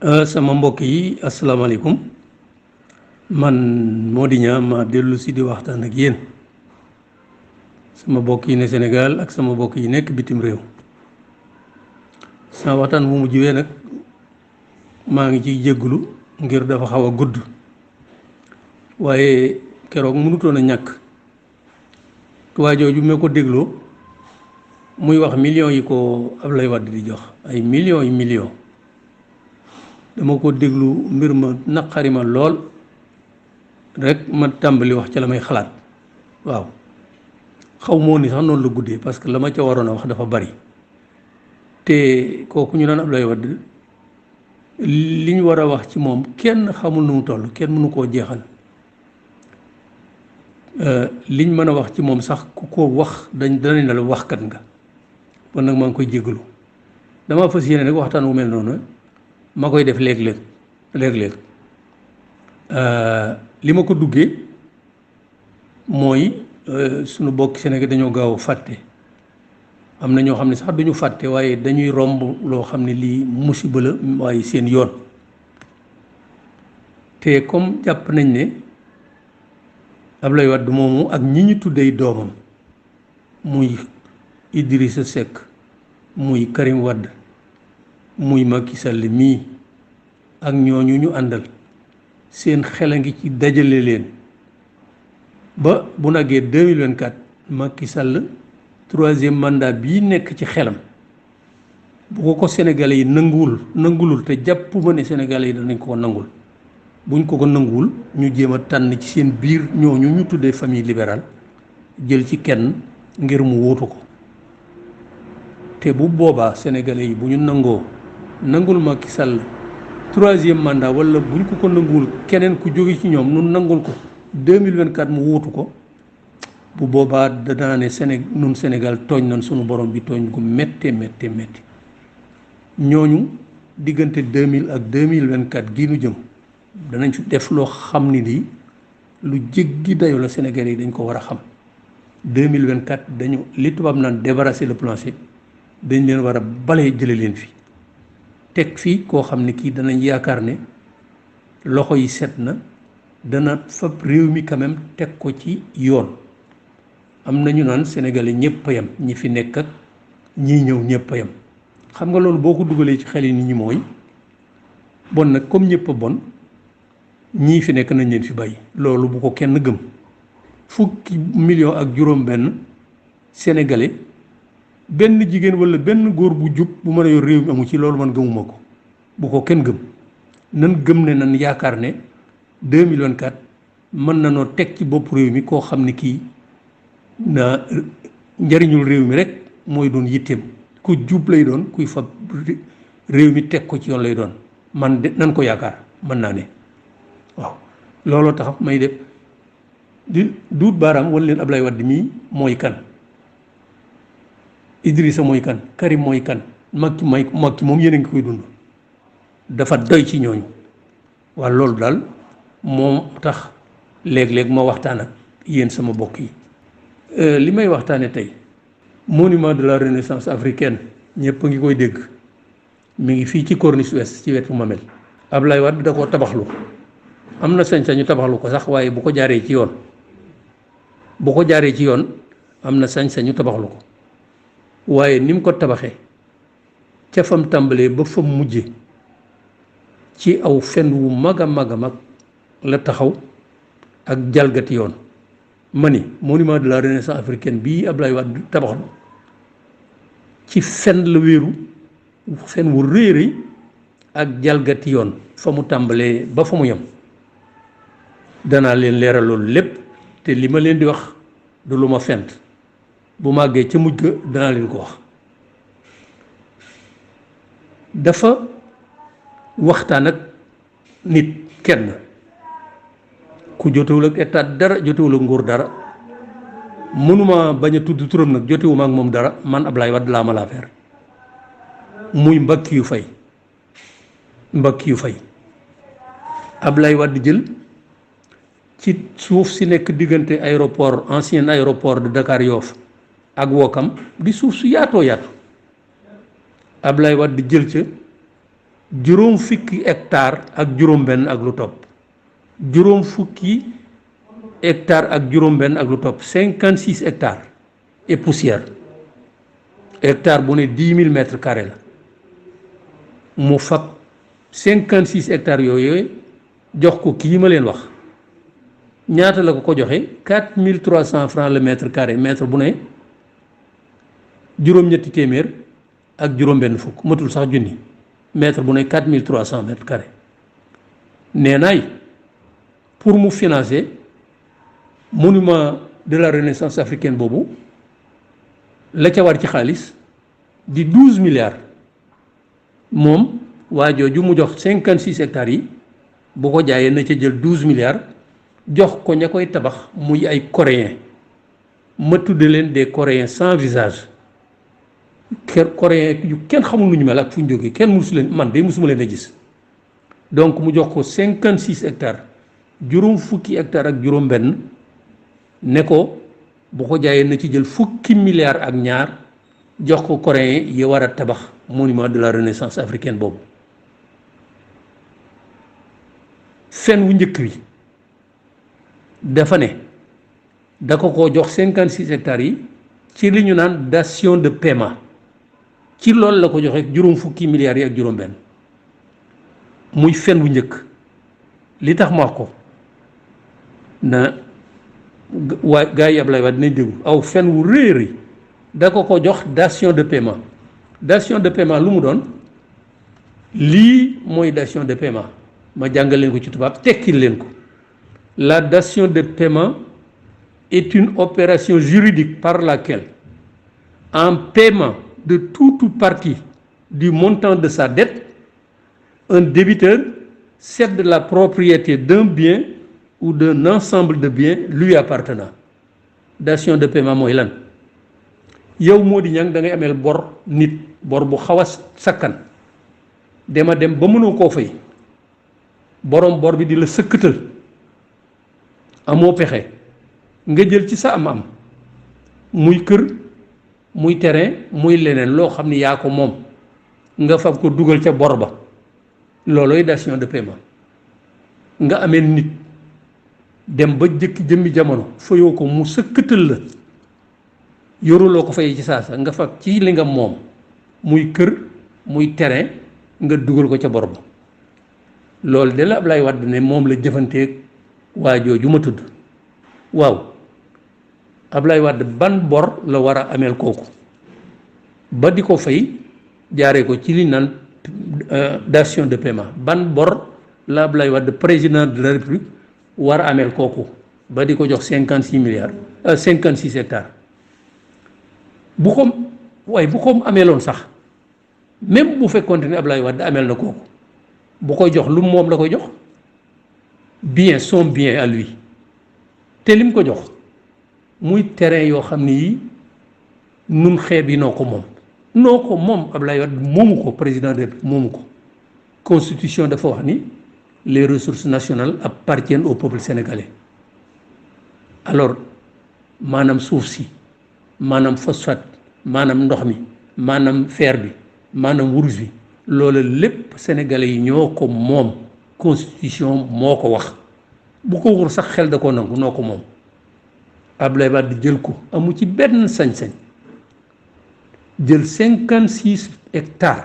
sama mbokk yi asalaamaaleykum man Mody Niang ma dellu si di waxtaan ak yéen sama mbokk yi ne Sénégal ak sama mbokk yi nekk bitim réew sama waxtaan bu mujj wee nag maa ngi ciy jéggulu ngir dafa xaw a gudd waaye keroog mënutoon a ñàkk waa jooju ma ko dégloo muy wax millions yi ko Ablaye Wade di jox ay millions yi millions dama ko déglu mbir ma naqari ma lool rek ma tàmbali wax ca la may xalaat waaw xaw moo ni sax noonu la guddee parce que la ma ca waroon a wax dafa bari te kooku ñu naan Ablaye Wade li ñu war a wax ci moom kenn xamul nu mu toll kenn mënu koo jeexal liñ mën a wax ci moom sax ku ko wax danañ la waxkat nga kon nag maa ngi koy jégalu dama fas yéene nag waxtaan wu mel noonu ma koy def léeg-léeg li ma ko duggee mooy sunu bokk Sénégal dañoo gaaw a fàtte am na ñoo xam ne sax duñu fàtte waaye dañuy romb loo xam ne lii musiba la waaye seen yoon te comme jàpp nañ ne Ablaye Wade moomu ak ñi ñu tuddee doomam muy Idrissa Seck muy Karim Wade muy Macky Sall mii ak ñooñu ñu àndal seen xel a ngi ci dajale leen ba bu naggee 2024 Macky Sall troisième mandat bii nekk ci xelam bu ko Sénégalais yi nangulul te jàpp ma ne Sénégalais yi danañ ko nangul buñ ko nanguwul ñu jéem a tànn ci seen biir ñooñu ñu tuddee famille libérale jël ci kenn ngir mu wóotu ko te bu boobaa Sénégalais yi bu ñu nangul Macky Sall troisième mandat wala buñ ko nanguwul keneen ku jóge ci ñoom nun nangul ko 2024 mu wuutu ko bu boobaa danaa ne nun Sénégal tooñ nañ sunu borom bi tooñ gu méttee ñooñu diggante 2000 ak 2024 gii nu jëm danañ fi def loo xam ni lii lu jéggi dayo la Sénégalais yi dañ ko war a xam 2024 dañu li tubaab naan débarrasser le plancher dañ leen war a balee jële leen fi teg fii koo xam ne kii danañ yaakaar ne loxo yi set na dana fab réew mi quand même teg ko ci yoon am na ñu naan Sénégalais ñëpp a yem ñi fi nekk ak ñii ñëw ñëpp a yem xam nga loolu boo ko dugalee ci xel yi nit ñi mooy bon nag comme ñëpp a bon ñii fi nekk nañ leen fi bàyyi loolu bu ko kenn gëm fukki million ak juróom-benn Sénégalais benn jigéen wala benn góor bu jub bu mën a yor réew mi amu ci loolu man gëmuma ko bu ko kenn gëm nan gëm ne nan yaakaar ne 2024 mën na noo teg ci bopp réew mi koo xam ne kii na njariñul réew mi rek mooy doon yitteem ku jub lay doon kuy fab réew mi teg ko ci yoon lay doon man de nan ko yaakaar mën naa ne waaw looloo tax may def di duut baaraam wala leen Ablaye Wade mii mooy kan Idrissa mooy kan Karim mooy kan Macky moom yéen a ngi koy dund dafa doy ci ñooñu waa loolu daal moo tax léeg-léeg ma waxtaan ak yéen sama bokk yi li may waxtaane tey monument de la renaissance africaine ñëpp a ngi koy dégg mi ngi fii ci corniche ouest ci wetu Mamel Ablaye Wade da koo tabaxlu am na sañ-sañu tabaxlu ko sax waaye bu ko jaaree ci yoon am na sañ-sañu tabaxlu ko waaye ni mu ko tabaxee ca fam tàmbalee ba fam mujje ci aw fen wu mag a mag la taxaw ak jalgati yoon ma ni monument de la renaissance africaine bii Ablaye Wade tabaxlu ci fen la wéeru fen wu rëy ak jalgati yoon fa mu tàmbalee ba fa mu yem danaa leen leeral loolu lépp te li ma leen di wax du lu ma fent bu màggee ca mujj ga danaa leen ko wax dafa waxtaan ak nit kenn ku jotewul ak état dara jotewul ak nguur dara mënuma bañ a tudd turam nag jotewuma ak moom dara man Ablaye Wade laa ma la affaire muy mbakki yu fay Ablaye Wade jël ci suuf si nekk diggante aéroport ancien aéroport de Dakar Yoff ak Wokam di suuf su yaatoo yaatu Ablaye Wade jël ca juróom fukki hectare ak juróom-benn ak lu topp juróom fukki hectare ak juróom-benn ak lu topp 56 hectares et poussière hectare bu ne 10 000 mètres carrés la mu fab 56 hectares yooyu jox ko kii ma leen wax ñaata la ko joxe 4300 francs le mètre carré mètre bu ne juróom-ñetti téeméer ak juróom-benn fukk matul sax junni mètre bu ne 4300 mètres carrés nee naay pour mu financer monument de la renaissance africaine boobu la ca war ci xaalis di 12 milliards moom waa jooju mu jox 56 hectares yi bu ko jaayee na ca jël 12 milliards jox ko ña koy tabax muy ay coréens ma tudde leen des coréens sans visage coréens yu kenn xamul nu ñu mel ak fu ñu jógee kenn musu leen man de musuma leen a gis donc mu jox ko 56 hectares juróom fukki hectares ak juróom-benn ne ko bu ko jaayee na ci jël fukki milliards ak ñaar jox ko coréens yi war a tabax monument de la renaissance africaine boobu. fen wu njëkk wi dafa ne da ko jox 56 hectares yi ci li ñu naan dation de paiement ci loolu la ko joxe juróom fukki milliards yi ak juróom-benn muy fen wu njëkk li tax ma wax ko na waa gaa yi Ablaye Wade dinañ déglu aw fen wu rëy da ko jox dation de paiement lu mu doon lii mooy dation de paiement ma jàngal leen ko ci tubaab tekkil leen ko la dation de paiement est une opération juridique par laquelle en paiement de tout ou partie du montant de sa dette un débiteur cède la propriété d'un bien ou d'un ensemble de biens lui appartenant dation de paiement mooy lan yow moo di ñang da ngay ameel bor nit bor bu xaw a sakkan dem ba mënoo koo fay borom bor bi di la sëkkatal amoo pexe nga jël ci sa am muy kër muy terrain muy leneen loo xam ni yaa ko moom nga fab ko dugal ca bor ba loolooy dation de paiement nga amee nit dem ba jëkki jëmmi jamono fayoo ko mu sëkkatal la yoruloo ko fay ci saasa nga fab ci li nga moom muy kër muy terrain nga dugal ko ca bor ba loolu de la Ablaye Wade ne moom la jëfanteeg waa jooju ma tudd waaw Ablaye Wade ban bor la war a ameel kooku ba di ko fay jaaree ko ci li naan dation de paiement ban bor la Ablaye Wade président de la République war a ameel kooku ba di ko jox 56 milliards 56 hectares bu ko ameeloon sax même bu fekkoonte ne Ablaye Wade ameel na kooku bu koy jox lu moom la koy jox son bien à lui te lim ko jox muy terrain yoo xam ni yi nun xeeb yi noo ko moom Ablaye Wade moomu ko président de la République moomu ko constitution dafa wax ni les ressources nationales appartiennent au peuple sénégalais alors maanaam suuf si maanaam phosphate maanaam ndox mi maanaam fer bi maanaam wurus bi loolu lépp sénégalais yi ñoo ko moom constitution moo ko wax bu ko wur sax xel da koo nangu noo ko moom Ablaye Wade jël ko amu ci benn sañ-sañ jël 56 hectares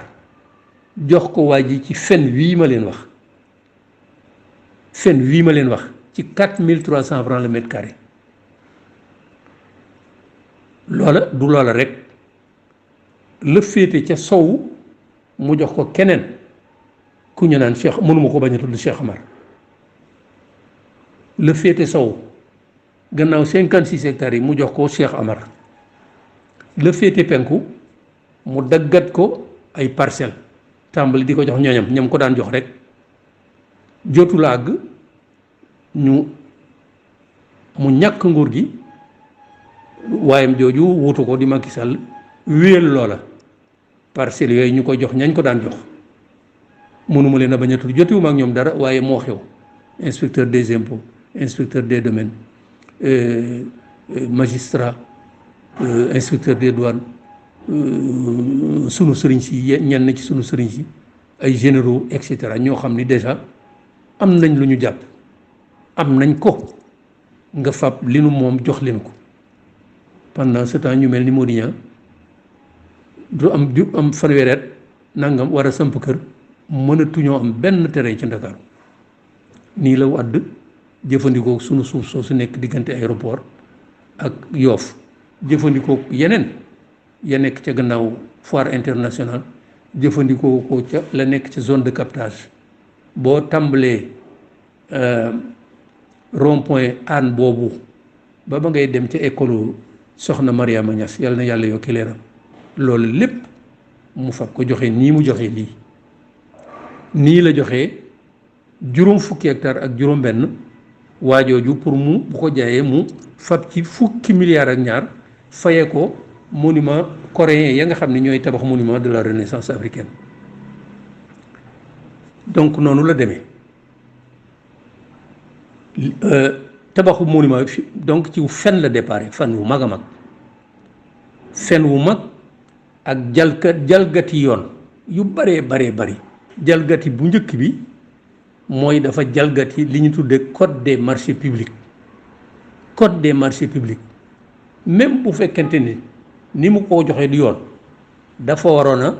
jox ko waa ji ci fen wii ma leen wax ci 4300 francs le mètre carré loola rek la féete ca sowu mu jox ko keneen ku ñu naan Cheikh mënuma ko bañ a tudd Cheikh Amar la féete sow gannaaw 56 hectares yi mu jox ko Cheikh Amar la féete penku mu daggat ko ay parcelles tàmbali di ko jox ñam ko daan jox rek jotu la àgg mu ñàkk nguur gi waayam jooju wutu ko di Macky Sall wéel loola parcelles yooyu ñu ko jox ñañ ko daan jox mënuma leen a bañ a tudd jotiwuma ak ñoom dara waaye moo xew inspecteur des impôts inspecteur des domaines magistrat inspecteur des douanes sunu sëriñ si ñenn ci sunu sëriñ si ay généraux et cetera ñoo xam ni déjà am nañ lu ñu jàpp am nañ ko nga fab li nu moom jox leen ko pendant ce temps ñu mel ni Mody Niang du am fanweeri at nangam war a samp kër mënatuñoo am benn terrain ci Ndakaaru nii la Wàdd jëfandikoo sunu suuf soo su nekk diggante aéroport ak Yoof jëfandikoo yeneen ya nekk ca gannaaw foire internationale jëfandikoo ko ca la nekk ca zone de captage boo tàmbalee rond point Hann boobu ba ngay dem ca école soxna Mariama Niass yàlla na yàlla yokki leeram loolu lépp mu fab ko joxe nii mu joxe lii nii la joxe juróom fukki hectare ak juróom benn waajooju pour mu bu ko jaayee mu fab ci fukki milliards ak ñaar faye ko monument coréen ya nga xam ne ñooy tabax monument de la renaissance africaine donc noonu la demee tabaxu monument bi donc ci fen la déparé fan wu mag a mag fen wu mag ak jalgati yoon yu baree bari jalgati bu njëkk bi mooy dafa jalgati li ñu tuddee code des marchés publics code des marchés publics même bu fekkente ni mu ko joxee du yoon dafa waroon a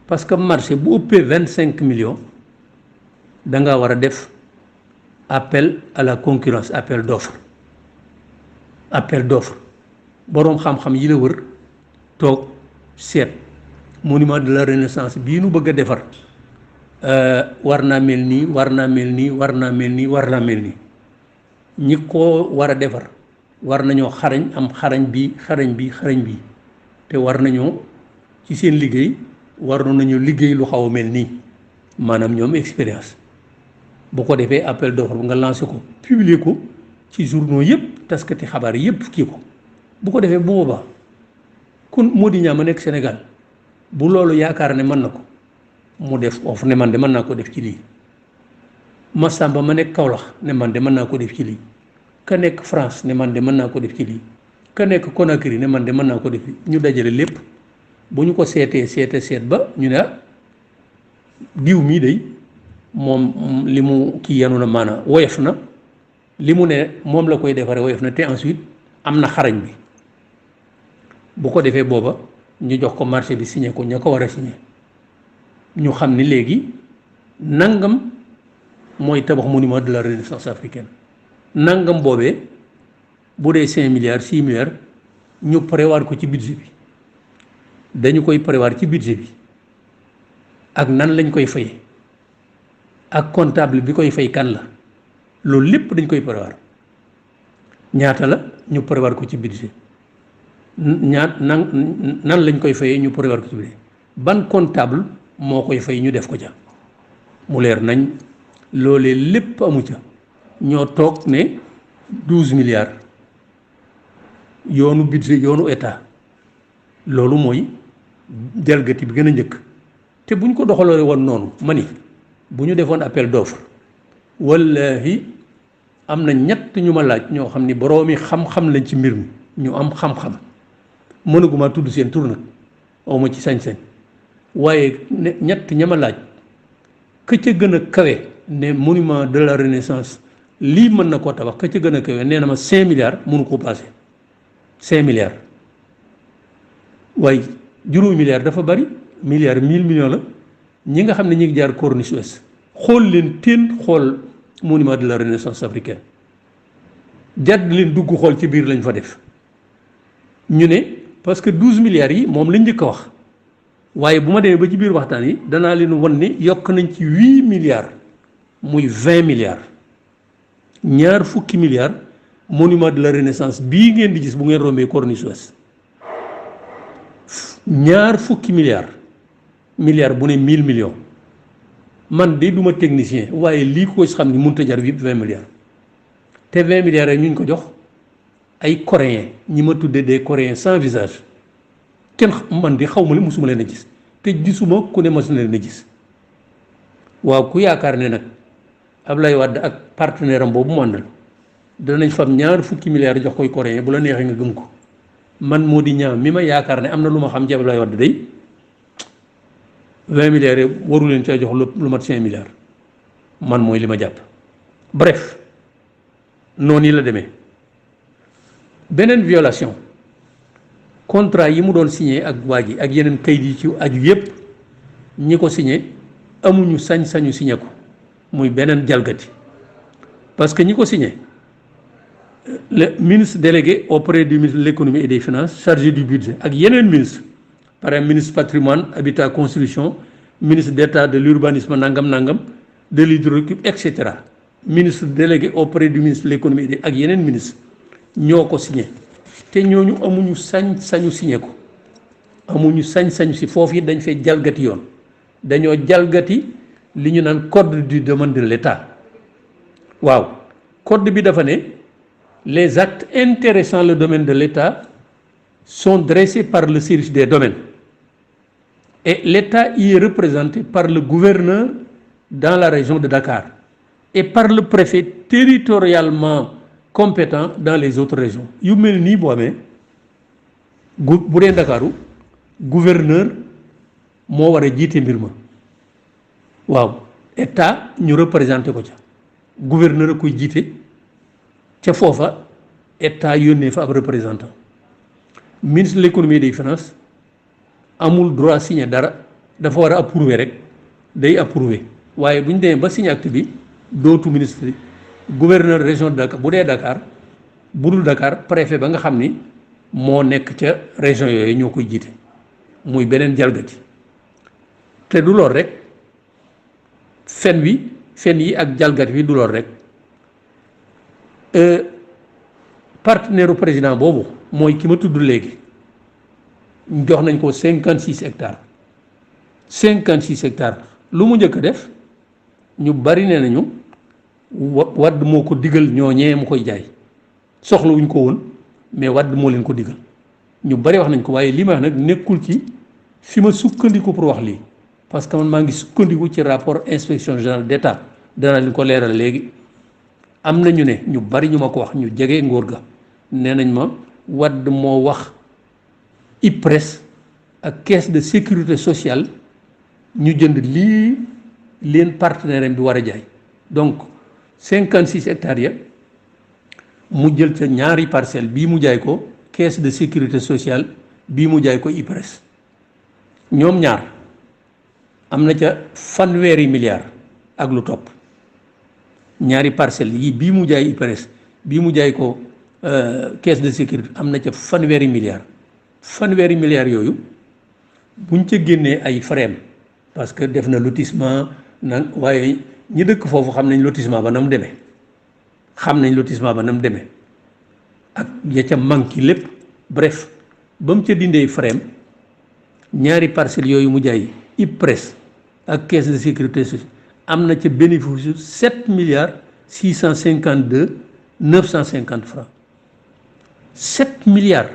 parce que marché bu ëppee 25 millions da nga war a def appel à la concurrence appel d'offre boroom xam-xam yi la wër toog seet monument de la renaissance bii nu bëgg a defar war naa mel nii war naa mel nii war naa mel nii war naa mel nii ñi ko war a defar war nañoo xarañ am xarañ bi te war nañoo ci seen liggéey war nañoo liggéey lu xaw a mel nii maanaam ñoom expérience bu ko defee appel d'offre bu nga lancé ko publier ko ci journaux yëpp taskati xabaar yëpp kii ko bu ko defee bu boobaa kon Mody Niang ma nekk Sénégal bu loolu yaakaar ne mën na ko mu def offre ne man de mën naa ko def ci lii Massamba ma nekk Kaolack ne man de mën naa ko def ci lii ka nekk France ne man de mën naa ko def ci lii ka nekk Conakry ne man de mën naa ko def ñu dajale lépp bu ñu ko seet ba ñu ne diw mii day moom li mu kii yanu na maanaam woyof na li mu ne moom la koy defaree woyof na te ensuite am na xarañ bi bu ko defee booba ñu jox ko marché bi signé ko ña ko war a signé ñu xam ni léegi nangam mooy tabax monument de la renaissance africaine nangam boobee bu dee 5 milliards 6 milliards ñu prévoir ko ci budget bi dañu koy prévoir ci budget bi ak nan lañ koy fayee ak comptable bi koy fay kan la loolu lépp dañ koy prévoir ñaata la ñu prévoir ko ci budget nan lañ koy fayee ñu prévoir ko ci budget ban comptable moo koy fay ñu def ko ca mu leer nañ loolee lépp amu ca ñoo toog ne 12 milliards yoonu budget yoonu état loolu mooy jalgati bi gën a njëkk te bu ñu ko doxalee woon noonu ma ni bu ñu defoon appel d'offre wallahi am na ñett ñu ma laaj ñoo xam ni boroomi xam-xam lañ ci mbir mi ñu am xam-xam mënaguma tudd seen tur nag awma ci sañ-sañ waaye ñett ña ma laaj ka ca gën a kawe ne monument de la renaissance lii mën na koo tabax ka ca gën a kawe nee na ma 5 milliards mënu ko passé 5 milliards waaye juróomi milliards dafa bari milliards 1000 millions la ñi nga xam ne ñi ngi jaar Corniche Ouest xool leen teen xool monument de la renaissance africaine jadd leen dugg xool ci biir lañ fa def ñu ne parce que 12 milliards yi moom lañ njëkk a wax waaye bu ma demee ba ci biir waxtaan yi danaa leen wan ne yokk nañ ci 8 milliards muy 20 milliards ñaar fukki milliards monument de la renaissance bii ngeen di gis bu ngeen rombee Corniche Ouest ñaar fukki milliards bu ne 1000 millions man de duma technicien waaye lii ko xam ni mënut a jar yëpp 20 milliards te 20 milliards rek ñu ko jox ay coréens ñi ma tuddee des coréens sans visage kenn man di xaw ma li musuma leen a gis te gisuma ku ne mas na leen a gis waaw ku yaakaar ne nag Ablaye Wade ak partenaire am boobu mu àndal danañ fam ñaar fukki milliards jox koy coréen bu la neexee nga gëm ko man Mody Niang mi ma yaakaar ne am na lu ma xam ci Ablaye Wade day 20 milliards yi waru leen caa jox lu mat 5 milliards man mooy li ma jàpp. bref noonu yi la demee beneen violation contrat yi mu doon signé ak waa ji ak yeneen kayit yi ci aju yépp ñi ko signé amuñu sañ-sañu signé ko muy beneen jalgati parce que ñi ko signé le ministre délégué auprès du ministre de l'économie et des finances chargé du budget ak yeneen ministre par exemple ministre patrimoine habitat construction ministre d'état de l'urbanisme nangam de l'hydraulique etc. ministre délégué auprès du ministre de l'économie ak yeneen ministre ñoo ko signé te ñooñu amuñu sañ-sañu signé ko amuñu sañ-sañu si foofu yi dañ fay jalgati yoon dañoo jalgati li ñu naan code du domaine de l'État waaw code bi dafa ne les actes intéressant le domaine de l'État sont dressés par le service des domaines et l'État y est représenté par le gouverneur dans la région de Dakar et par le préfet territorialement compétent dans les autres régions yu mel nii boo amee bu dee Ndakaaru gouverneur moo war a jiite mbir ma waaw état ñu représenté ko ca gouverneur a koy jiite ca foofa état yónnee fa ab représentant ministre de l'économie et des finances amul droit signer dara dafa war a approuver rek day approuver waaye bu ñu demee ba signer acte bi dootu ministre gouverneur région de Dakar bu dee Dakar bu dul Dakar préfet ba nga xam ni moo nekk ca région yooyu ñoo koy jiite muy beneen jalgati te du lool rek fen yi ak jalgati bi du lool rek partenaire u président boobu mooy ki ma tudd léegi jox nañ ko 56 hectares 56 hectares lu mu njëkk a def ñu bari nee nañu Wade moo ko digal ñooñee mu koy jaay soxlawuñ ko woon mais Wade moo leen ko digal ñu bari wax nañ ko waaye li ma wax nag nekkul ci fi ma sukkandiku pour wax lii parce que man maa ngi sukkandiku ci rapport inspection générale d'État dana leen ko leeral léegi am na ñu ne ñu bari ñu ma ko wax ñu jege ngóor ga nee nañ ma Wade moo wax IPRES ak caisse de sécurité sociale ñu jënd lii leen partenaire bi war a jaay donc 56 hectares ya mu jël ca ñaari parcelle bii mu jaay ko caisse de sécurité sociale bii mu jaay ko IPRES ñoom ñaar am na ca fanweeri milliards ak lu topp ñaari parcelles yi bii mu jaay IPRES bii mu jaay ko caisse de sécurité am na ca fanweeri milliards yooyu buñ ca génnee ay frais parce que def na lotissement nag waaye ñi dëkk foofu xam nañ lotissement ba na mu demee ak ya ca manqué lépp bref ba mu ca dindee frais ñaari parcelles yooyu mu jaay IPRES ak caisse de sécurité sociale am na ca bénéfice 7 milliards 652 950 francs 7 milliards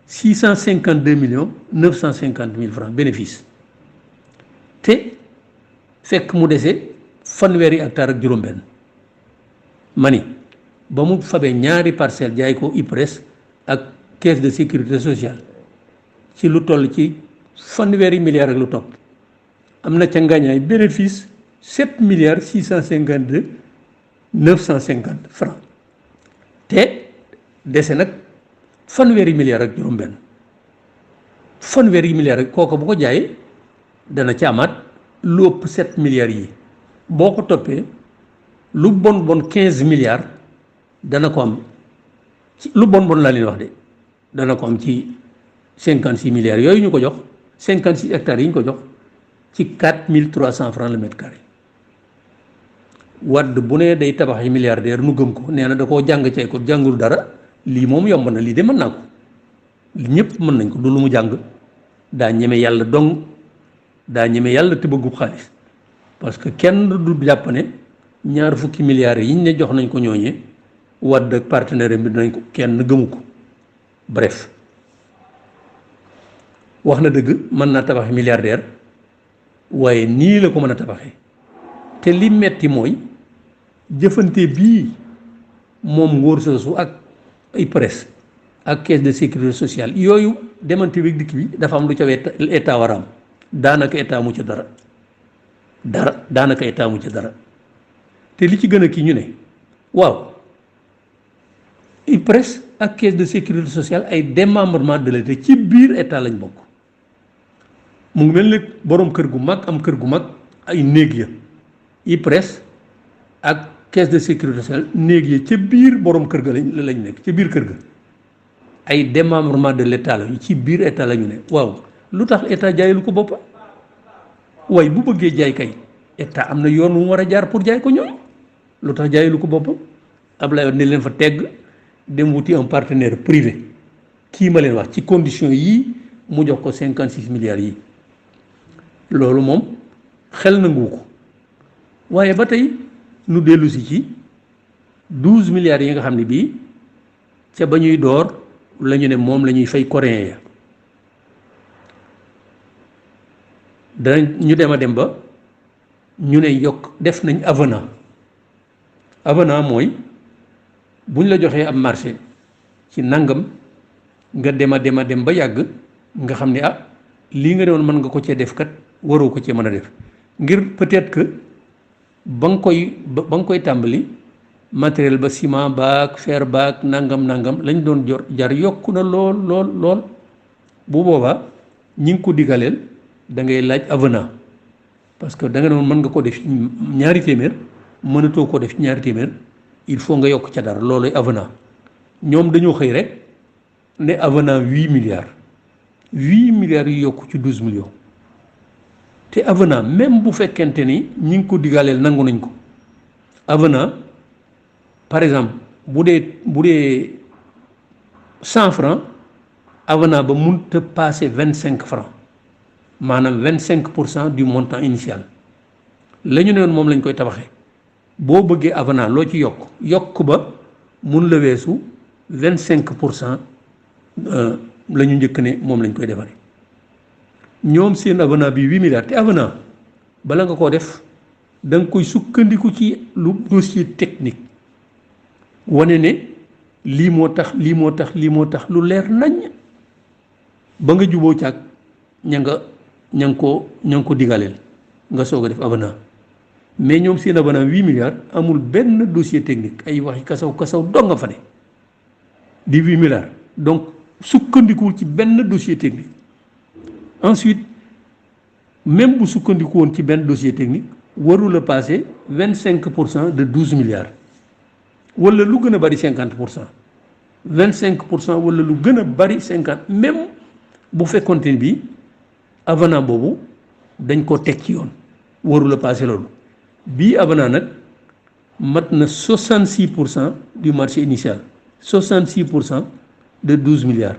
652 millions 950 mille francs bénéfice te fekk mu dese fanweeri hectare ak juróom-benn mani ba mu fabee ñaari parcelle jaay ko IPRES ak caisse de sécurité sociale ci lu toll ci fanweeri milliards ak lu topp am na ca ngañaay bénéfice 7 milliards 652 950 francs te dese nag fanweeri milliards ak juróom-benn fanweeri milliards ak kooku bu ko jaayee dana ci amaat lu ëpp 7 milliards yi boo ko toppee lu bon 15 milliards dana ko am ci lu bon laa leen wax de dana ko am ci 56 milliards yooyu ñu ko jox 56 hectares yi ñu ko jox ci 4300 francs le mètre carré Wade bu ne day tabax yi milliardaire nu gëm ko nee na da koo jàng cay ko jàngul dara lii moom yomb na lii de mën naa ko ñëpp mën nañ ko du lu mu jàng daa ñeme yàlla dong daa ñeme yàlla te bëggub xaalis parce que kenn du jàpp ne ñaar fukki milliards yi ñu ne jox nañ ko ñooñee Wade ak partenaire bi dinañ ko kenn gëmu ko bref wax na dëgg mën naa tabax milliardaire waaye nii la ko mën a tabaxee te li metti mooy jëfante bii moom ngóor soosu ak IPRES ak caisse de sécurité sociale yooyu demante bi dikk bi dafa am lu ca état war a am daanaka état mu ca dara daanaka état mu ca dara te li ci gën a kii ñu ne waaw IPRES ak caisse de sécurité sociale ay démembrement de l'État ci biir état lañ bokk mu ngi mel ni borom kër gu mag am kër gu mag ay néeg ya IPRES ak caisse de sécurité sociale néeg ya ca biir borom kër ga lañ nekk ca biir kër ga ay démembrement de l'État la ci biir état la ñu ne waaw lu tax état jaayalu ko boppam waaye bu bëggee jaay kay état am na yoon wu mu war a jaar pour jaay ko ñoom lu tax jaayalu ko boppam Ablaye ne leen fa tegg dem wuti un partenaire privé kii ma leen wax ci condition yii mu jox ko 56 milliards yi loolu moom xel nangu ko waaye ba tey nu dellu si ci 12 milliards yi nga xam ne bii ca ba ñuy door la ñu ne moom la ñuy fay coréen ya danañ ñu dem a dem ba ñu ne yokk def nañ avenant mooy buñ la joxee ab marché ci nangam nga dem a dem ba yàgg nga xam ne lii nga doon mën nga ko cee def kat waroo ko cee mën a def ngir peut-être que ba nga koy tàmbali matériel ba ciment baak fer baak nangam lañ doon jar yokku na lool bu boobaa ñi ngi ko digaleel da ngay laaj avenant parce que da nga doon mën nga ko def ñaari téeméer mënatoo ko def ñaari téeméer il faut nga yokk ca dara looluy avenant ñoom dañoo xëy rek ne avenant 8 milliards yu yokk ci 12 millions te avenant même bu fekkente ni ñi ngi ko digaleel nangu nañ ko avenant par exemple bu dee 100 francs avenant ba mënut a passer 25 francs maanaam 25% du montant initial la ñu ne woon moom lañ koy tabaxee boo bëggee avenant loo ci yokk ba mun la weesu 25% la ñu njëkk ne moom lañ koy defaree ñoom seen avenant bi 8 milliards te avenant bala nga koo def da nga koy sukkandiku ci lu dossier technique wane ne lii moo tax lu leer nañ ba nga juboo caag ña nga ko digaleel nga soog a def avenant mais ñoom seen avenant 8 milliards amul benn dossier technique ay waxi kasaw dong nga fa ne di 8 milliards donc sukkandikuwul ci benn dossier technique ensuite même bu sukkandiku woon ci benn dossier technique warul a passer 25% de 12 milliards wala lu gën a bari 50% 25% wala lu gën a bari 50 même bu fekkonte ni bii avenant boobu dañ ko teg ci yoon warul a passé loolu bii avenant nag mat na 66% du marché initial 66% de 12 milliards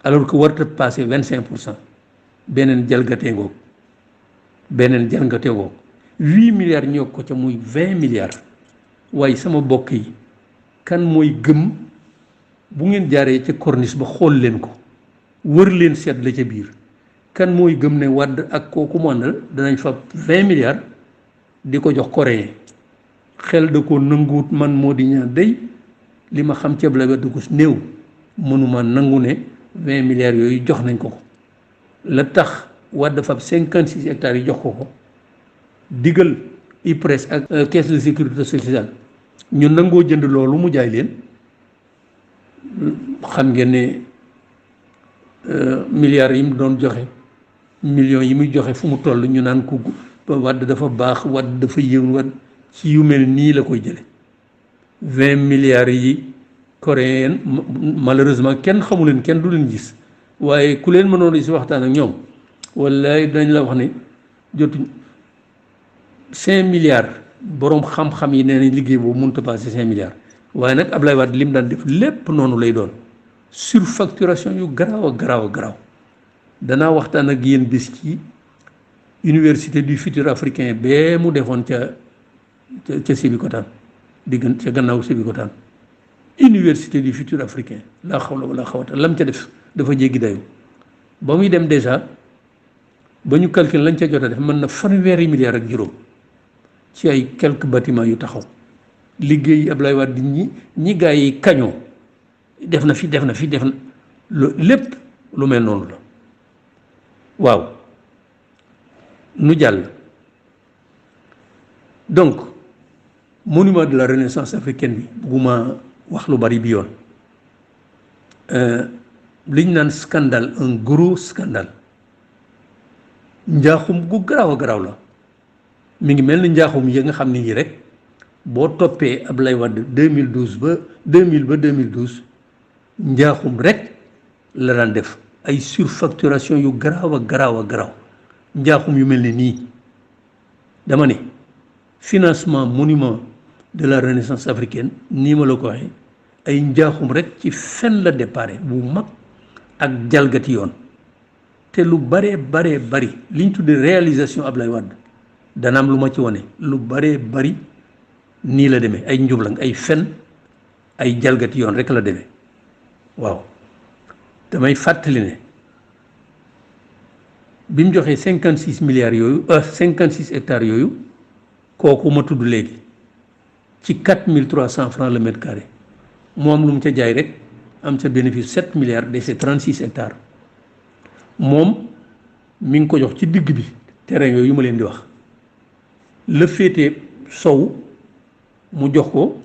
alors que warut a passé 25% beneen jalgatee ngoog 8 milliards ñoo ko ca muy 20 milliards waaye sama bokk yi kan mooy gëm bu ngeen jaaree ca corniche ba xool leen ko wër leen seet la ca biir kan mooy gëm ne Wàdd ak kooku mu àndal danañ fa 20 milliards di ko jox coréen xel da ko nanguwut man moo di ñaan day li ma xam ceeb la wedd ko néew mënuma nangu ne 20 milliards yooyu jox nañ ko la tax Wàdd fab 56 hectares yi jox ko digal IPRES ak caisse de sécurité sociale ñu nangoo jënd loolu mu jaay leen xam ngeen ne milliards yi mu doon joxe millions yi muy joxe fu mu toll ñu naan ko Wàdd dafa baax Wàdd dafa yëw Wàdd ci yu mel nii la koy jële 20 milliards yi coréen malheureusement kenn xamu leen kenn du leen gis waaye ku leen mënoon si waxtaan ak ñoom wallaay dañ la wax ne jotuñ 5 milliards boroom xam-xam yi nee nañ liggéey boobu mënut a passé 5 milliards waaye nag Ablaye Wade li mu daan def lépp noonu lay doon surfacturation yu garaaw a garaaw danaa waxtaan ak yéen bis ci université du futur africain bee mu defoon ca Sébikotane ca gannaaw Sébikotane université du futur africain laa xawla wala xawata lam ca def dafa jéggi dayu ba muy dem déjà ba ñu calculer lañ ca jot a def mën na fanweeri milliards ak juróom ci ay quelques bâtiments yu taxaw liggéey Ablaye Wade ñi gaa yi kañoo def na lépp lu mel noonu la waaw nu jàll. Donc monument de la renaissance africaine bi bugguma wax lu bari bi yoon liñ naan scandale, un gros scandale, njaaxum gu garaaw a garaaw la. mi ngi mel ni njaaxum yi nga xam ne nii rek boo toppee Abdoulaye Wade 2012 ba 2000 ba 2012 njaaxum rek la daan def ay surfacturation yu garaaw a garaaw a garaaw. njaaxum yu mel ni nii dama ne financement monument de la renaissance africaine nii ma la ko waxee ay njaaxum rek ci fen la déparé bu mag ak jalgati yoon. te lu baree bari liñ tuddee réalisation Abdoulaye Wade dana am lu ma ci wane lu baree bari nii la demee ay njublang ay fen ay jalgati yoon rek la demee. waaw damay fàttali ne bi mu joxee 56 milliards yooyu 56 hectares yooyu kooku ma tudd léegi ci 4300 francs le mètre carré moom lu mu ca jaay rek am ca bénéfice 7 milliards de ces 36 hectares. moom mi ngi ko jox ci digg bi terrain yooyu ma leen di wax la féete sow mu jox ko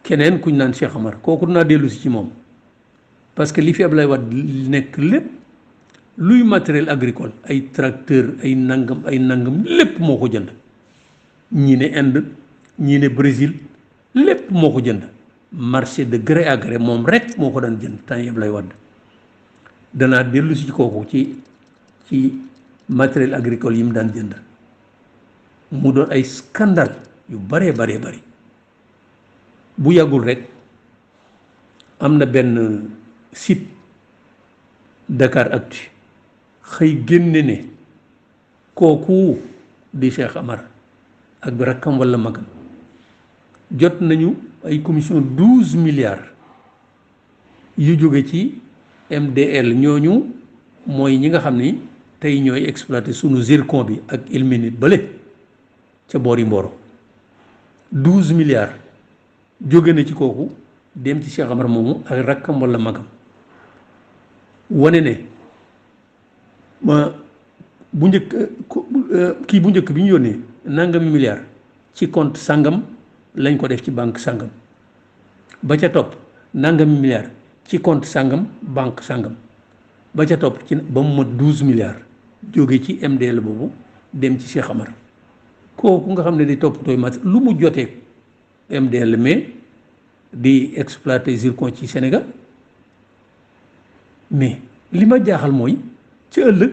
keneen kuñ naan Cheikh Amar kooku dinaa dellu si ci moom parce que li fi Abdoulaye Wade nekk lépp luy matériel agricole ay tracteur ay nangam lépp moo ko jënd. ñii ne Inde ñii ne Brésil lépp moo ko jënd marché de gré à gré moom rek moo ko daan jënd temps yi Abdoulaye Wade. danaa dellu si kooku ci matériel agricole yi mu daan jënd mu doon ay scandale yu bari bu yàggul rek am na benn site Dakaractu xëy génne ne kooku di Cheikh Amar ak bi rakkam walla magam jot nañu ay commission 12 milliards yu jóge ci MDL. ñooñu mooy ñi nga xam ni tey ñooy exploité sunu zircon bi ak ilménite bële ca boori Mboro 12 milliards jóge na ci kooku dem ci Cheikh Amar moomu ak rakkam walla magam wane ne ma bu njëkk kii bu njëkk bi ñu yónnee nangami milliards ci compte sangam lañ ko def ci banque sangam ba ca topp nangami milliards ci compte sangam banque sangam ba ca topp ci ba mu mat 12 milliards jóge ci MDL boobu dem ci Cheikh Amar kooku nga xam ne di toppatooy mat lu mu jotee MDL mais di exploiter zircon ci Sénégal. mais li ma jaaxal mooy ci ëllëg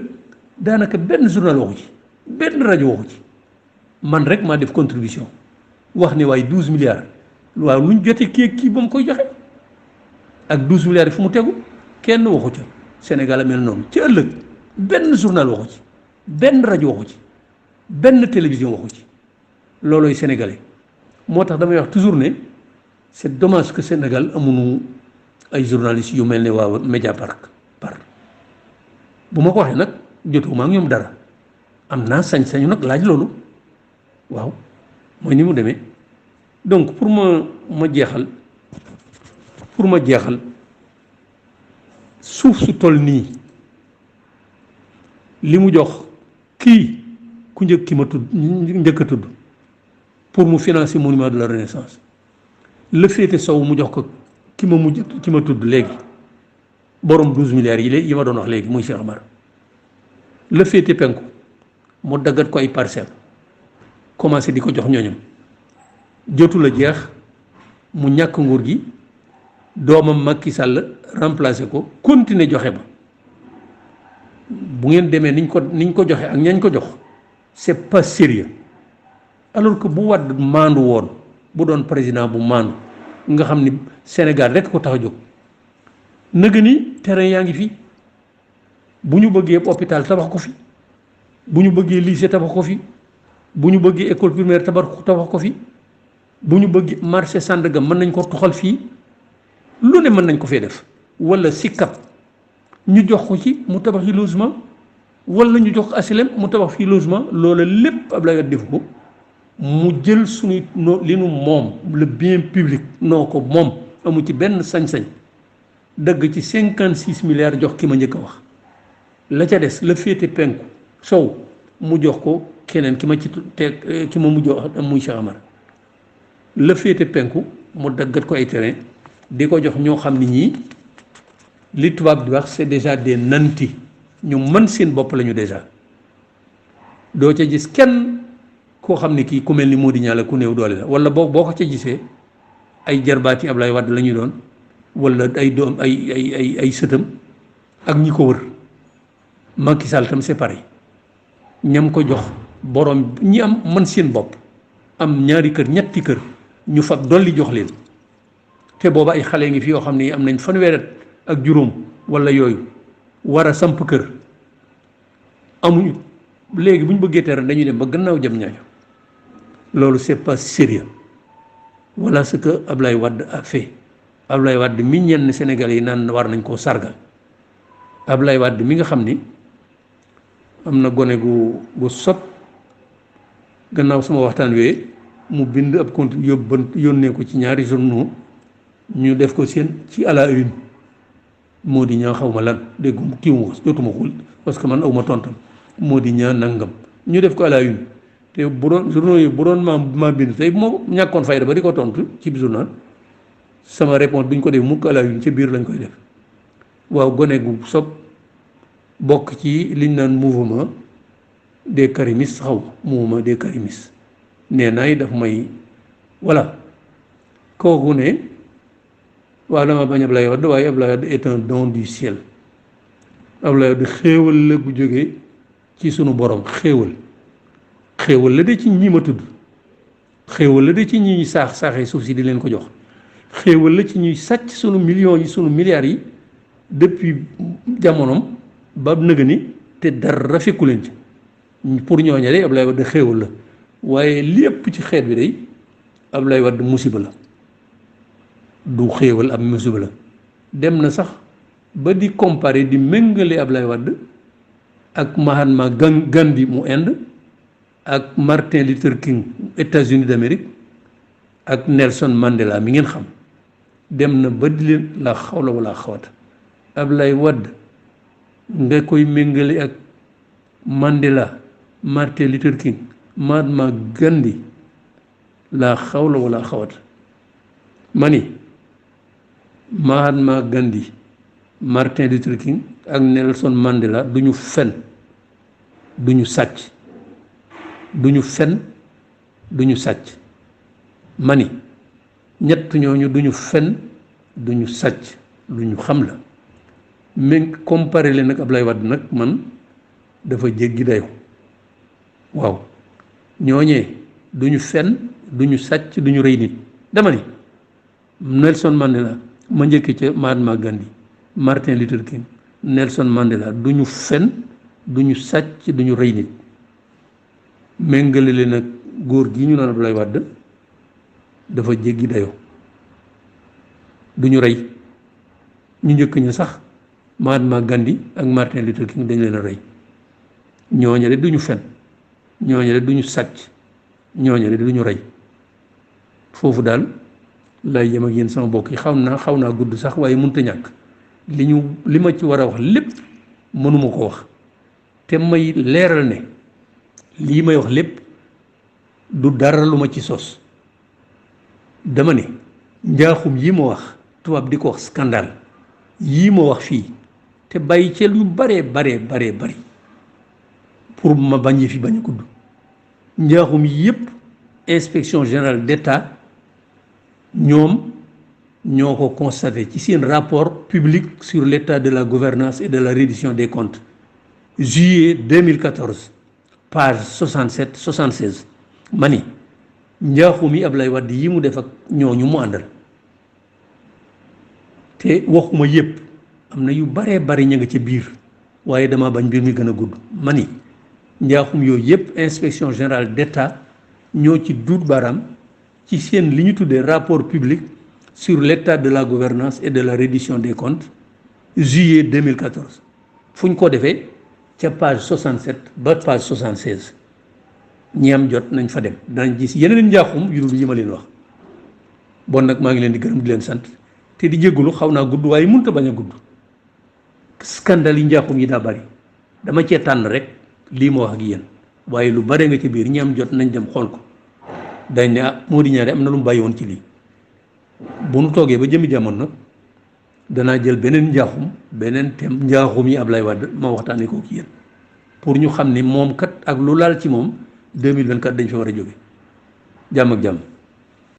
daanaka benn journal waxu ci benn rajo waxu ci man rek maa def contribution wax ne waaye 12 milliards waaw lu ñu jotee kii ba mu koy joxe ak 12 milliards yi fu mu tegu kenn waxu ca. Sénégal a mel noonu ci ëllëg benn journal waxu ci benn rajo waxu ci benn télévision waxu ci loolooy sénégalais moo tax damay wax toujours ne c'est dommage que Sénégal amuñu ay journalistes yu mel ne waa Mediapart par bu ma ko waxee nag jotuma ak ñoom dara am naa sañ-sañu nag laaj loolu waaw mooy ni mu demee. donc pour ma jeexal suuf su toll nii li mu jox kii ku njëkk ki ma tudd njëkk a tudd pour mu financer monument de la Renaissance la féete sow mu jox ko ki ma tudd léegi borom 12 milliards yi ma doon wax léegi muy Cheikh Amar la féete penku mu daggat ko ay parcelles commencé di ko jox ñooñam jotul a jeex mu ñàkk nguur gi doomam Macky Sall remplacé ko continuer joxe ba bu ngeen demee niñ ko joxe ak ñañ ko jox c'est pas sérieux alors que bu Wade maandu woon bu doon président bu maandu nga xam ni Sénégal rek ko tax a jóg nëgë ni terrain yaa ngi fi bu ñu bëggee hôpital tabax ko fi bu ñu bëggee lycée tabax ko fi bu ñu bëggee école primaire tabax ko fi bu ñu bëggee marché Sandaga mën nañ ko toxal fii lu ne mën nañ ko fee def wala Sicap ñu jox ko ci mu tabax yi logement wala ñu jox ko HLM mu tabax fii logement loola lépp Abdoulaye Wade def ko mu jël suñu li nu moom le bien public noo ko moom amu ci benn sañ-sañ dagg ci 56 milliards jox ki ma njëkk a wax la ca des la féete penku sow mu jox ko keneen ki ma ci teg ki ma mu jox muy Cheikh Amar la féete penku mu daggat ko ay terrain di ko jox ñoo xam ni ñii li tubaab di wax c'est déjà des nantis ñu mën seen bopp lañu déjà doo ca gis kenn koo xam ni kii ku mel ni Mody Niang la ku néew doole la wala boo ko ca gisee ay jarbaati Ablaye Wade la ñu doon wala ay doom ay sëtam ak ñi ko wër Macky Sall tam c'est pareil ñam ko jox borom ñi am mën seen bopp am ñaari kër ñetti kër ñu fab dolli jox leen te booba ay xale ngi fi yoo xam ne am nañ fanweeri at ak juróom wala yooyu war a samp kër amuñu léegi bu ñu bëggee tere dañuy dem ba gannaaw jëm ñaaño loolu c'est pas sérieux voilà ce que Ablaye Wade a fait Ablaye Wade mi ñenn Sénégalais yi naan war nañ koo sargal Ablaye Wade mi nga xam ni am na gone gu sot gannaaw sama waxtaan wee mu bind ab compte yónnee ko ci ñaari journaux ñu def ko seen ci à la une Mody Niang xaw ma lan dégg kiiwuma jotuma ko parce que man awma tontam Mody Niang nangam ñu def ko à la une te bu doon journaux yi bu doon maa bind tey bu ma ñàkkoon fayda ba di ko tontu ci journal sama réponse duñ ko def mukk à la une ci biir lañ koy def waaw gone gu sob bokk ci liñ naan mouvement des karimistes mouvement des karimistes nee naay daf may voilà kooku ne waaw dama bañ Ablaye Wade waaye Ablaye Wade est un don du ciel Ablaye Wade xéewal la gu jógee ci sunu borom xéewal la de ci ñi ma tudd xéewal la de ci ñi saaxee suuf si di leen ko jox xéewal la ci ñuy sàcc sunu millions yi sunu milliards yi depuis jamonoom ba nëga ni te dara fekku leen ci pour ñooña de Ablaye Wade xéewal la waaye lépp ci xeet bi day Ablaye Wade musiba la du xéewal ab musiba la dem na sax ba di comparer di méngale Ablaye Wade ak Mahatma Gandhi mu Inde ak Martin Luther King États-Unis d'Amérique ak Nelson Mandela mi ngeen xam dem na ba di leen la xawla wala xawata Ablaye Wade nga koy méngale ak Mandela Martin Luther King Mahatma Gandhi la xawla wala xawata ma ni Mahatma Gandhi Martin Luther King ak Nelson Mandela du ñu fen du ñu sàcc du ñu fen du ñu sàcc ma ni ñett ñooñu du ñu fen du ñu sàcc lu ñu xam la mais comparé leen nag Ablaye Wade nag man dafa jéggi dayo waaw ñooñee du ñu fen du ñu sàcc du ñu rey nit dama ni Nelson Mandela ma njëkk ca Mahatma Gandhi Martin Luther King Nelson Mandela du ñu fen du ñu sàcc du ñu rey nit méngale leen nag góor gi ñu naan Ablaye Wade dafa jéggi dayoo du ñu rey ñu njëkk ña sax Mahatma Gandhi ak Martin Luther King dañ leen a rey ñooñu de du ñu fen ñooñu de du ñu sàcc ñooñu de du ñu rey foofu daal lay yem ak yéen sama mbokk yi xaw naa gudd sax waaye mënut a ñàkk li ma ci war a wax lépp mënuma ko wax te may leeral ne lii may wax lépp du dara lu ma ci sos dama ne njaaxum yi ma wax tubaab di ko wax scandale yii ma wax fii te bàyyi ci yu baree bari pour ma bañ fi bañ a gudd njaaxum yépp inspection générale d'État ñoom ñoo ko constaté ci seen rapport public sur l'état de la gouvernance et de la reddition des comptes juillet 2014 page 67 76 ma ni njaaxum yi Ablaye Wade yi mu def ak ñooñu mu àndal te waxuma yépp am na yu baree bari ña nga ca biir waaye dama bañ mbir mi gën a gudd ma ni njaaxum yooyu yépp inspection générale d'État ñoo ci duut baaraam ci seen li ñu tuddee rapport public sur l'état de la gouvernance et de la reddition des comptes juillet 2014 fu ñu ko defee ca page 67 ba page 76 ñi am jot nañ fa dem danañ gis yeneen njaaxum yu dul yi ma leen wax bon nag maa ngi leen di gërëm di leen sant te di jégalu xaw naa gudd waaye mënut a bañ a gudd scandale yi njaaxum yi daa bari dama cee tànn rek lii ma wax ak yéen waaye lu bare nga ci biir ñi am jot nañ dem xool ko dañ ne ah Mody Niang am na lu mu bàyyi woon ci lii bu nu toogee ba jëmi jamono nag danaa jël beneen njaaxum beneen thème njaaxum yi Ablaye Wade ma waxtaanee ko ci yéen pour ñu xam ni moom kat ak lu laal ci moom 2024 dañ fa war a jóge jàmm ak jàmm.